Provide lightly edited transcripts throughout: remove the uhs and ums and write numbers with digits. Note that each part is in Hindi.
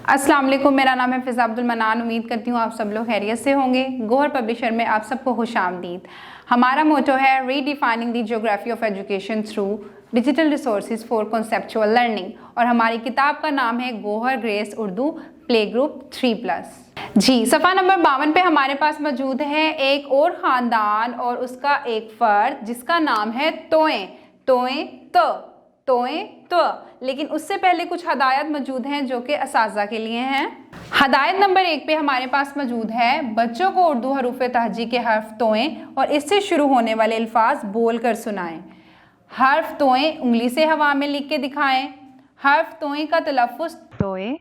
अस्सलाम वालेकुम, मेरा नाम है फ़िज़ा अब्दुल मनान। उम्मीद करती हूँ आप सब लोग खैरियत से होंगे। गौहर पब्लिशर में आप सबको खुशामदीद। हमारा मोटो है redefining the geography of education through digital resources for conceptual learning, और हमारी किताब का नाम है Gauhar Grace Urdu play group 3+। जी, सफ़ा नंबर 52 पे हमारे पास मौजूद है एक और ख़ानदान और उसका एक फ़र्द जिसका नाम है तोएं। तोएं तोएं तो, लेकिन उससे पहले कुछ हदायत मौजूद हैं जो कि असाज़ा के लिए हैं। हदायत नंबर 1 पे हमारे पास मौजूद है बच्चों को उर्दू हरूफ तहजी के हर्फ तोएं और इससे शुरू होने वाले अल्फाज बोल कर सुनाएं। हर्फ तोएं उंगली से हवा में लिख के दिखाएं। हर्फ तोएं का तलफ़्फ़ुज़ तोएं।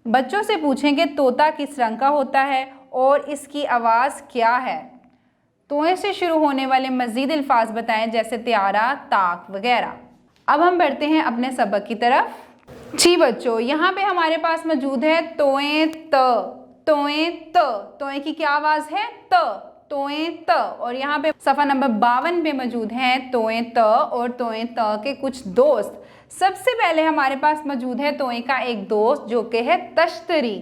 बच्चों से पूछें कि तोता किस रंग का होता है और इसकी आवाज़ क्या है। तोएं से शुरू होने वाले मज़ीद अल्फाज बताएं जैसे त्यारा, ताक वगैरह। अब हम बढ़ते हैं अपने सबक की तरफ। जी बच्चों, यहाँ पे हमारे पास मौजूद है तोएं त। तोएं त, तोएं की क्या आवाज़ है? त। तोएं त। और यहाँ पे सफ़ा नंबर 52 पे मौजूद है तोएं त और तोएं त के कुछ दोस्त। सबसे पहले हमारे पास मौजूद है तोएं का एक दोस्त जो कि है तश्तरी।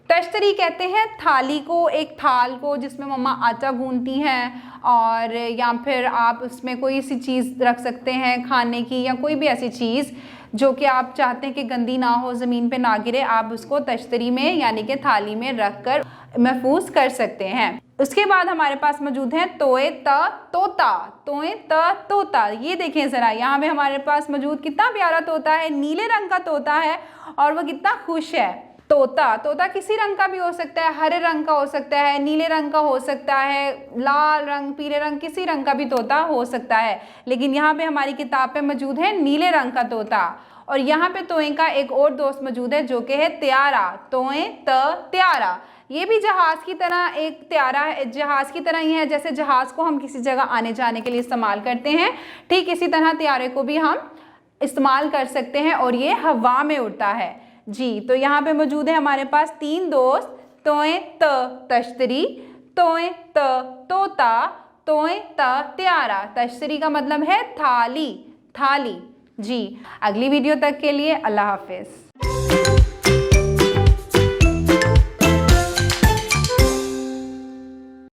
तश्तरी कहते हैं थाली को, एक थाल को जिसमें मम्मा आटा गूंथती हैं, और या फिर आप उसमें कोई सी चीज़ रख सकते हैं खाने की, या कोई भी ऐसी चीज़ जो कि आप चाहते हैं कि गंदी ना हो, ज़मीन पे ना गिरे, आप उसको तश्तरी में यानी कि थाली में रख कर महफूज कर सकते हैं। उसके बाद हमारे पास मौजूद है तोए त तोता। तोए त तोता, ये देखें ज़रा, यहाँ पे हमारे पास मौजूद कितना प्यारा तोता है, नीले रंग का तोता है और वह कितना खुश है। तोता, तोता किसी रंग का भी हो सकता है, हरे रंग का हो सकता है, नीले रंग का हो सकता है, लाल रंग, पीले रंग, किसी रंग का भी तोता हो सकता है, लेकिन यहाँ पे हमारी किताब पे मौजूद है नीले रंग का तोता। और यहाँ पे तोएं का एक और दोस्त मौजूद है जो कि है त्यारा। तोएं त त्यारा, ये भी जहाज़ की तरह एक त्यारा है, जहाज़ की तरह ही है। जैसे जहाज़ को हम किसी जगह आने जाने के लिए इस्तेमाल करते हैं, ठीक इसी तरह त्यारे को भी हम इस्तेमाल कर सकते हैं और ये हवा में उड़ता है। जी, तो यहाँ पे मौजूद है हमारे पास 3 दोस्त, तोएं त तश्तरी, तोएं त तोता, तोएं त त्यारा। तश्तरी का मतलब है थाली, थाली। जी, अगली वीडियो तक के लिए अल्लाह हाफिज़।